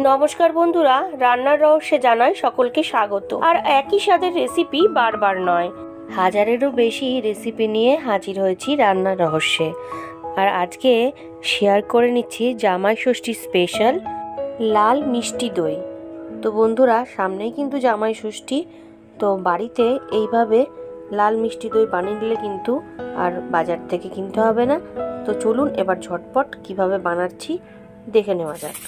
নমস্কার বন্ধুরা, রান্নার রহস্যে জানাই সকলকে স্বাগত। আর একই স্বাদের রেসিপি বারবার নয়, হাজারেরও বেশি রেসিপি নিয়ে হাজির হয়েছি রান্নার রহস্যে। আর আজকে শেয়ার করে নিচ্ছি জামাই ষষ্ঠী স্পেশাল লাল মিষ্টি দই। তো বন্ধুরা, সামনেই কিন্তু জামাই ষষ্ঠী, তো বাড়িতে এইভাবে লাল মিষ্টি দই বানিয়ে নিলে কিন্তু আর বাজার থেকে কিনতে হবে না। তো চলুন এবার ঝটপট কিভাবে বানাচ্ছি দেখে নেওয়া যাক।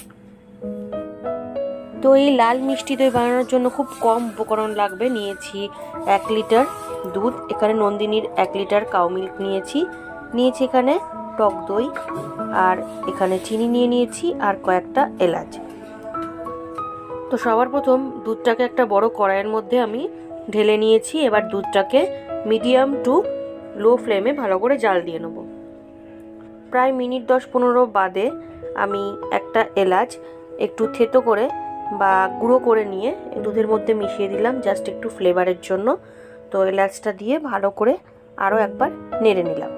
তো এই লাল মিষ্টি দই বানানোর জন্য খুব কম উপকরণ লাগবে। নিয়েছি 1 লিটার দুধ, এখানে নন্দিনীর 1 লিটার কাউ মিল্ক নিয়েছি এখানে টক দই, আর এখানে চিনি নিয়েছি আর কয়েকটা এলাচ। তো সবার প্রথম দুধটাকে একটা বড় কড়াইয়ের মধ্যে আমি ঢেলে নিয়েছি। এবার দুধটাকে মিডিয়াম টু লো ফ্লেমে ভালো করে জাল দিয়ে নেব। প্রায় মিনিট 10-15 বাদে আমি একটা এলাচ একটু থেতো করে বা গুঁড়ো করে নিয়ে দুধের মধ্যে মিশিয়ে দিলাম, জাস্ট একটু ফ্লেভারের জন্য। তো এলাচটা দিয়ে ভালো করে আরও একবার নেড়ে নিলাম।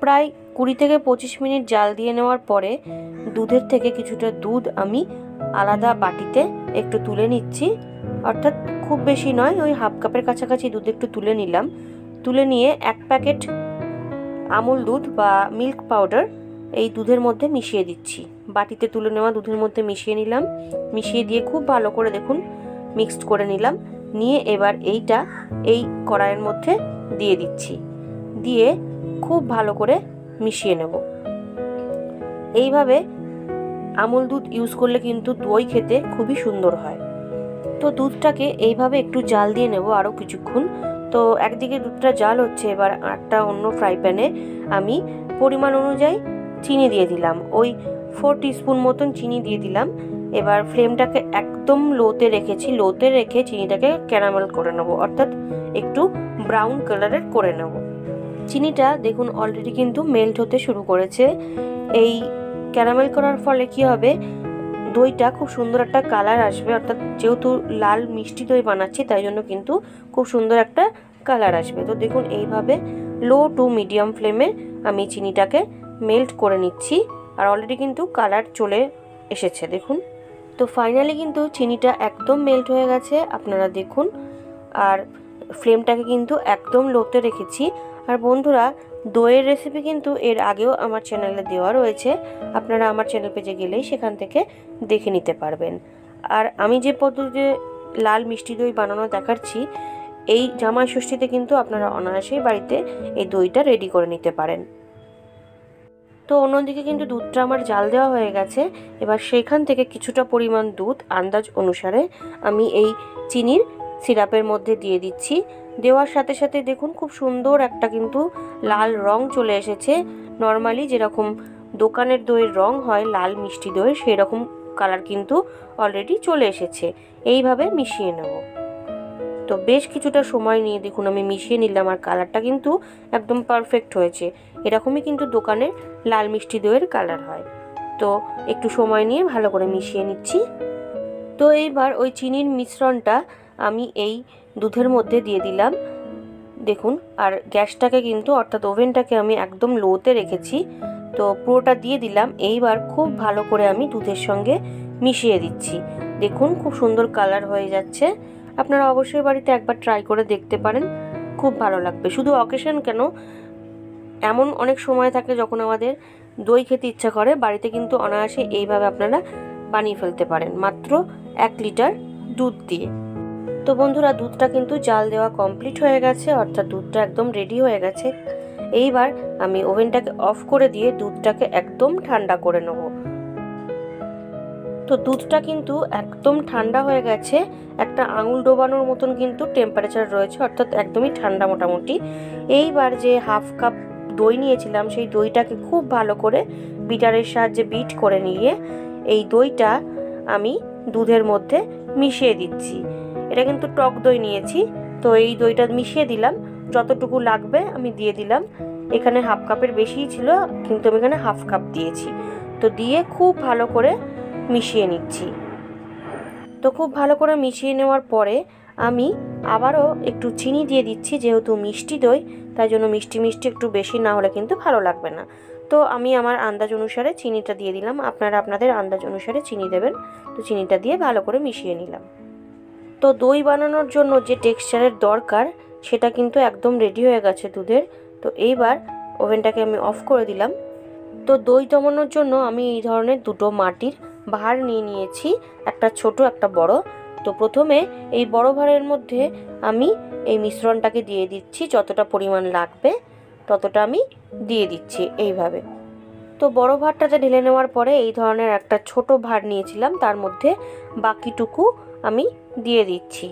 প্রায় 20 থেকে 25 মিনিট জাল দিয়ে নেওয়ার পরে দুধের থেকে কিছুটা দুধ আমি আলাদা বাটিতে একটু তুলে নিচ্ছি, অর্থাৎ খুব বেশি নয়, ওই হাফ কাপের কাছাকাছি দুধ একটু তুলে নিলাম। তুলে নিয়ে 1 প্যাকেট আমুল দুধ বা মিল্ক পাউডার এই দুধের মধ্যে মিশিয়ে দিচ্ছি। বাটিতে তুলে নেওয়া দুধের মধ্যে মিশিয়ে নিলাম। মিশিয়ে দিয়ে খুব ভালো করে দেখুন মিক্সড করে নিলাম। নিয়ে এবার এইটা এই কড়াইয়ের মধ্যে দিয়ে দিচ্ছি, দিয়ে খুব ভালো করে মিশিয়ে নেব। এইভাবে আমুল দুধ ইউজ করলে কিন্তু দই খেতে খুবই সুন্দর হয়। তো দুধটাকে এইভাবে একটু জাল দিয়ে নেব আরও কিছুক্ষণ। তো একদিকে দুধটা জাল হচ্ছে, এবার একটা অন্য ফ্রাই প্যানে আমি পরিমাণ অনুযায়ী চিনি দিয়ে দিলাম, ওই 4 টিস্পুন মতন চিনি দিয়ে দিলাম। এবার ফ্লেমটাকে একদম লোতে রেখেছি, লোতে রেখে চিনিটাকে ক্যারামেল করে নেব, অর্থাৎ একটু ব্রাউন কালারের করে নেব। চিনিটা দেখুন অলরেডি কিন্তু মেল্ট হতে শুরু করেছে। এই ক্যারামেল করার ফলে কি হবে, দইটা খুব সুন্দর একটা কালার আসবে, অর্থাৎ যেহেতু লাল মিষ্টি দই বানাচ্ছি তাই জন্য কিন্তু খুব সুন্দর একটা কালার আসবে। তো দেখুন এইভাবে লো টু মিডিয়াম ফ্লেমে আমি চিনিটাকে মেল্ট করে নিচ্ছি, আর অলরেডি কিন্তু কালার চলে এসেছে দেখুন। তো ফাইনালি কিন্তু চিনিটা একদম মেল্ট হয়ে গেছে, আপনারা দেখুন। আর ফ্লেমটাকে কিন্তু একদম লোতে রেখেছি। আর বন্ধুরা, দইয়ের রেসিপি কিন্তু এর আগেও আমার চ্যানেলে দেওয়া রয়েছে, আপনারা আমার চ্যানেল পেজে গেলেই সেখান থেকে দেখে নিতে পারবেন। আর আমি যে পদ্ধতিতে লাল মিষ্টি দই বানানো দেখাচ্ছি, এই জামাই ষষ্ঠীতে কিন্তু আপনারা অনায়াসেই বাড়িতে এই দইটা রেডি করে নিতে পারেন। তো অন্যদিকে কিন্তু দুধটা আমার জাল দেওয়া হয়ে গেছে। এবার সেইখান থেকে কিছুটা পরিমাণ দুধ আন্দাজ অনুসারে আমি এই চিনির সিরাপের মধ্যে দিয়ে দিচ্ছি। দেওয়ার সাথে সাথে দেখুন খুব সুন্দর একটা কিন্তু লাল রং চলে এসেছে। নর্মালি যেরকম দোকানের দইয়ের রং হয় লাল মিষ্টি দইয়ের, সেই রকম কালার কিন্তু অলরেডি চলে এসেছে। এইভাবে মিশিয়ে নেব। তো বেশ কিছুটা সময় নিয়ে দেখুন আমি মিশিয়ে নিলাম, আর কালারটা কিন্তু একদম পারফেক্ট হয়েছে। এরকমই কিন্তু দোকানে লাল মিষ্টি দইয়ের কালার হয়। তো একটু সময় নিয়ে ভালো করে মিশিয়ে নিচ্ছি। তো এইবার ওই চিনির মিশ্রণটা আমি এই দুধের মধ্যে দিয়ে দিলাম দেখুন। আর গ্যাসটাকে কিন্তু অর্থাৎ ওভেনটাকে আমি একদম লোতে রেখেছি। তো পুরোটা দিয়ে দিলাম। এইবার খুব ভালো করে আমি দুধের সঙ্গে মিশিয়ে দিচ্ছি। দেখুন খুব সুন্দর কালার হয়ে যাচ্ছে। আপনারা অবশ্যই বাড়িতে একবার ট্রাই করে দেখতে পারেন, খুব ভালো লাগবে। শুধু অকেশন কেন, এমন অনেক সময় থাকে যখন আমাদের দই খেতে ইচ্ছা করে, বাড়িতে কিন্তু অনায়াসে এইভাবে আপনারা বানিয়ে ফেলতে পারেন মাত্র 1 লিটার দুধ দিয়ে। তো বন্ধুরা, দুধটা কিন্তু জাল দেওয়া কমপ্লিট হয়ে গেছে, অর্থাৎ দুধটা একদম রেডি হয়ে গেছে। এইবার আমি ওভেনটাকে অফ করে দিয়ে দুধটাকে একদম ঠান্ডা করে নেব। তো দুধটা কিন্তু একদম ঠান্ডা হয়ে গেছে, একটা আঙুল ডোবানোর মতন কিন্তু টেম্পারেচার রয়েছে, অর্থাৎ একদমই ঠান্ডা মোটামুটি। এইবার যে হাফ কাপ দই নিয়েছিলাম সেই দইটাকে খুব ভালো করে বিটারের সাহায্যে বিট করে নিয়ে এই দইটা আমি দুধের মধ্যে মিশিয়ে দিচ্ছি। এটা কিন্তু টক দই নিয়েছি, তো এই দইটা মিশিয়ে দিলাম, যতটুকু লাগবে আমি দিয়ে দিলাম। এখানে হাফ কাপের বেশিই ছিল, কিন্তু আমি এখানে হাফ কাপ দিয়েছি। তো দিয়ে খুব ভালো করে মিশিয়ে নিচ্ছি। তো খুব ভালো করে মিশিয়ে নেওয়ার পরে আমি আবারও একটু চিনি দিয়ে দিচ্ছি, যেহেতু মিষ্টি দই তাই জন্য মিষ্টি মিষ্টি একটু বেশি না হলে কিন্তু ভালো লাগবে না। তো আমি আমার আন্দাজ অনুসারে চিনিটা দিয়ে দিলাম, আপনারা আপনাদের আন্দাজ অনুসারে চিনি দেবেন। তো চিনিটা দিয়ে ভালো করে মিশিয়ে নিলাম। তো দই বানানোর জন্য যে টেক্সচারের দরকার সেটা কিন্তু একদম রেডি হয়ে গেছে দুধের। তো এইবার ওভেনটাকে আমি অফ করে দিলাম। তো দই জমানোর জন্য আমি এই ধরনের দুটো মাটির ভাঁড় নিয়ে নিয়েছি, একটা ছোট একটা বড়। তো প্রথমে এই বড় ভাঁড়ের মধ্যে আমি এই মিশ্রণটাকে দিয়ে দিচ্ছি, যতটা পরিমাণ লাগবে ততটা আমি দিয়ে দিচ্ছি এইভাবে। তো বড় ভাঁড়টাতে ঢেলে নেওয়ার পরে এই ধরনের একটা ছোট ভাঁড় নিয়েছিলাম, তার মধ্যে বাকিটুকু আমি দিয়ে দিচ্ছি।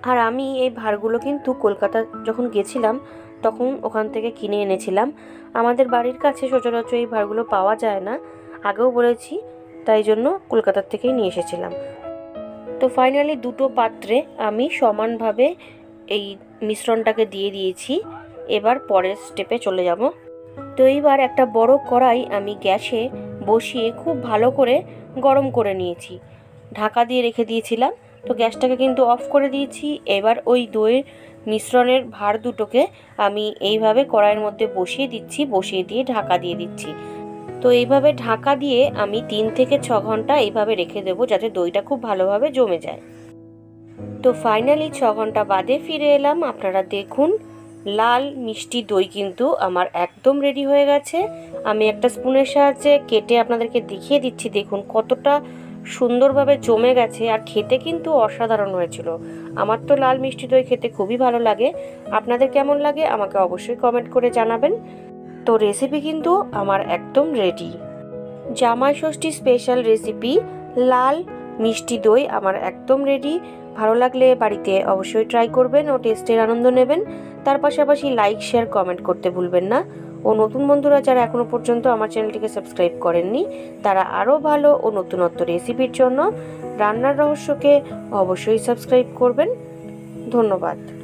আর আমি এই ভাঁড়গুলো কিন্তু কলকাতা যখন গেছিলাম তখন ওখান থেকে কিনে এনেছিলাম। আমাদের বাড়ির কাছে সচরাচর এই ভাঁড়গুলো পাওয়া যায় না, আগেও বলেছি, তাই জন্য কলকাতার থেকেই নিয়ে এসেছিলাম। তো ফাইনালি দুটো পাত্রে আমি সমানভাবে এই মিশ্রণটাকে দিয়ে দিয়েছি। এবার পরের স্টেপে চলে যাব। তো এইবার একটা বড় কড়াই আমি গ্যাসে বসিয়ে খুব ভালো করে গরম করে নিয়েছি, ঢাকা দিয়ে রেখে দিয়েছিলাম। তো গ্যাসটাকে কিন্তু অফ করে দিয়েছি। এবার ওই দইয়ের মিশ্রণের ভাঁড় দুটোকে আমি এইভাবে কড়াইয়ের মধ্যে বসিয়ে দিচ্ছি, বসিয়ে দিয়ে ঢাকা দিয়ে দিচ্ছি। তো এইভাবে ঢাকা দিয়ে আমি 3 থেকে 6 ঘন্টা এইভাবে রেখে দেবো, যাতে দইটা খুব ভালোভাবে জমে যায়। তো ফাইনালি 6 ঘন্টা বাদে ফিরে এলাম। আপনারা দেখুন, লাল মিষ্টি দই কিন্তু আমার একদম রেডি হয়ে গেছে। আমি একটা স্পুনের সাহায্যে কেটে আপনাদেরকে দেখিয়ে দিচ্ছি, দেখুন কতটা সুন্দরভাবে জমে গেছে, আর খেতে কিন্তু অসাধারণ হয়েছিল। আমার তো লাল মিষ্টি দই খেতে খুবই ভালো লাগে। আপনাদের কেমন লাগে আমাকে অবশ্যই কমেন্ট করে জানাবেন। তো রেসিপি কিন্তু আমার একদম রেডি। জামাই ষষ্ঠী স্পেশাল রেসিপি লাল মিষ্টি দই আমার একদম রেডি। ভালো লাগলে বাড়িতে অবশ্যই ট্রাই করবেন ও টেস্টের আনন্দ নেবেন। তার পাশাপাশি লাইক, শেয়ার, কমেন্ট করতে ভুলবেন না। ও নতুন বন্ধুরা যারা এখনও পর্যন্ত আমার চ্যানেলটিকে সাবস্ক্রাইব করেননি, তারা আরও ভালো ও নতুনত্ব রেসিপির জন্য রান্নার রহস্যকে অবশ্যই সাবস্ক্রাইব করবেন। ধন্যবাদ।